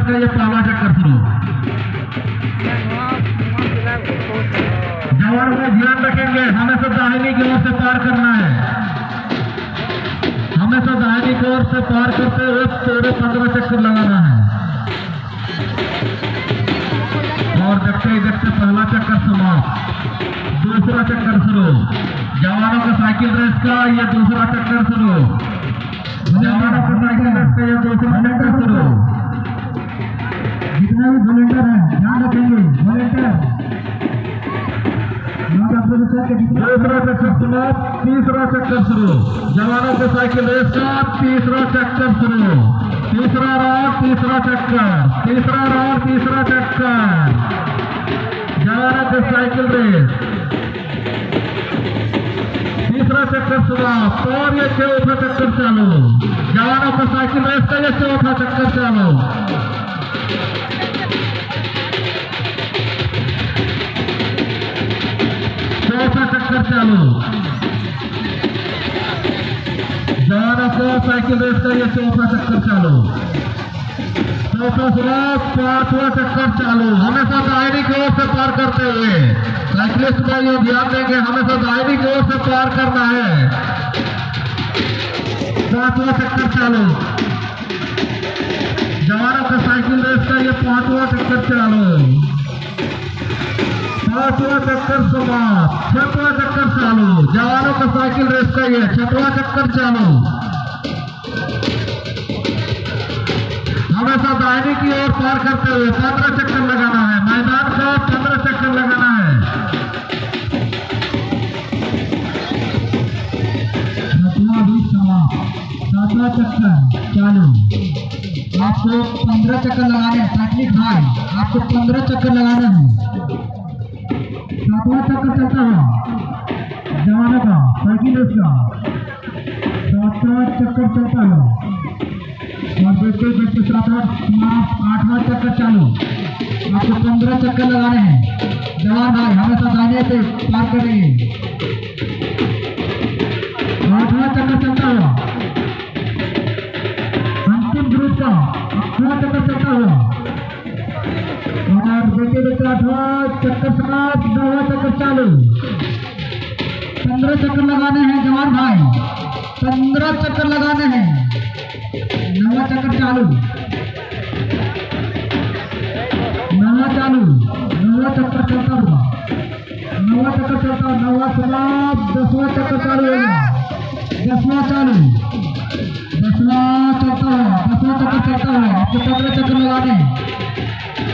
का ये पहला चक्कर शुरू। जवान को ध्यान रखेंगे, हमेशा दाहिनी की ओर से पार करना है, हमेशा दाहिनी की ओर से पार करते हुए पूरे 15 चक्कर लगाना है। और देखते ही देखते पहला चक्कर समाप्त, दूसरा चक्कर शुरू। जवानों का साइकिल रेस का ये दूसरा चक्कर शुरू। जवानों का साइकिल रेस का ये दूसरा चक्कर शुरू। जितने भी वॉलंटियर हैं ध्यान रखेंगे, वॉलंटियर दूसरा चक्कर समाप्त, तीसरा चक्कर शुरू। जवानों के साइकिल रेस का तीसरा चक्कर शुरू। तीसरा राउंड, तीसरा चक्कर, तीसरा राउंड, तीसरा चक्कर। जवानों के साइकिल रेस तीसरा चक्कर समाप्त और ये चौथा चक्कर चालू। जवानों का साइकिल रेस का ये चौथा चक्कर चालू। चौथा चक्कर चालू। जवानों को साइकिल रेस का ये चौथा चक्कर चालू। चौथा समाप्त, पांचवा चक्कर चालू। हमेशा दाहिनी की ओर से पार करते हुए साइकिलिस्ट भाइयों ध्यान देंगे, हमेशा दाहिनी की ओर से पार करना है। पांचवा चक्कर चालू। जवानों का साइकिल रेस का ये पांचवा चक्कर चालू। पांचवा चक्कर समाप्त, छठवां चक्कर चालू। जवानों का साइकिल रेस का ये छठवां चक्कर चालू। हमेशा दाहिनी की ओर पार करते हुए 15 चक्कर लगाना है, मैदान का 15 चक्कर लगाना है। सातवां चक्कर चालू। आपको 15 चक्कर लगाने हैं, टेक्निक भाई आपको 15 चक्कर लगाना है। सातवां चक्कर चलता है जवानों का साइकिल रेस का, सातवां चक्कर चलता है और देखते देखते आठवां चक्कर चालू। आपको 15 चक्कर लगाने हैं। जवान भाई हमेशा दाहिने से पार करेंगे। आठवां चक्कर चलता हुआ, अंतिम ग्रुप का 8वां चक्कर चलता हुआ और देखते देखते 8वां चक्कर समाप्त, 9वां चक्कर चालू। 15 चक्कर लगाने हैं जवान भाई, 15 चक्कर लगाने हैं। 9वां चक्कर चालू। 9वां चालू, 9वां चक्कर चलता हुआ, 9वां चक्कर चलता हुआ, 9वां समाप्त, 10वां चक्कर चालू होगा। 10वां चालू, 10वां चलता हुआ, 10वां चक्कर चलता हुआ। आपको 15 चक्कर लगाने हैं,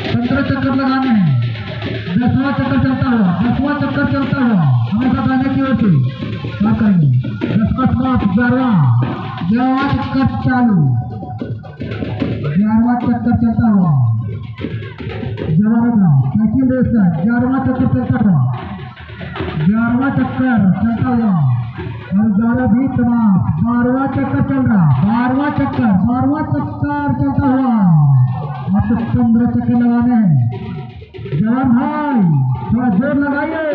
15 चक्कर लगाने हैं। 10वां चक्कर चलता हुआ, 10वां चक्कर चलता हुआ, हमेशा दाहिने की ओर से क्या करेंगे। 10वां समाप्त, 11वां चक्कर चालू। 11वां चक्कर चलता हुआ जवानों का साइकिल रेस का 11वां चक्कर चलता हुआ, 11वां चक्कर चलता हुआ और 11 भी समाप्त। 12वां चक्कर चल रहा, 12वां चक्कर, 12वां चक्कर चलता हुआ। आपको 15 चक्कर लगाने हैं। जवान भाई थोड़ा जोर लगाइए।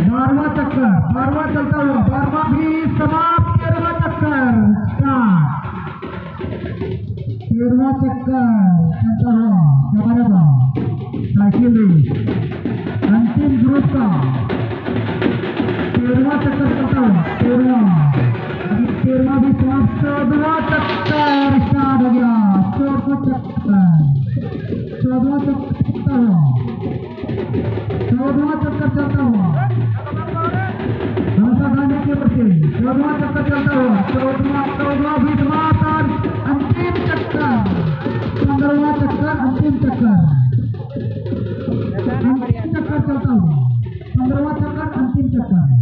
12वां चक्कर, 12वां चलता हुआ, 12वां भी समाप्त। 13वां चक्कर स्टार्ट। 13वां चक्कर चलता हुआ जवानों का साइकिल रेस अंतिम ग्रुप का 13वां चक्कर चलता हुआ। 13वां भी समाप्त। 14वां चक्कर स्टार्ट हो गया। 14वां चक्कर, 14वां चक्कर चलता हुआ, 14वां चक्कर चलता हुआ। हमेशा गाने के बच्चे 14वां चक्कर चलता हुआ, 14वां भी समाप्त और अंतिम चक्कर 15वां चक्कर, अंतिम चक्कर, अंतिम चक्कर चलता हुआ 15वां चक्कर, अंतिम चक्कर।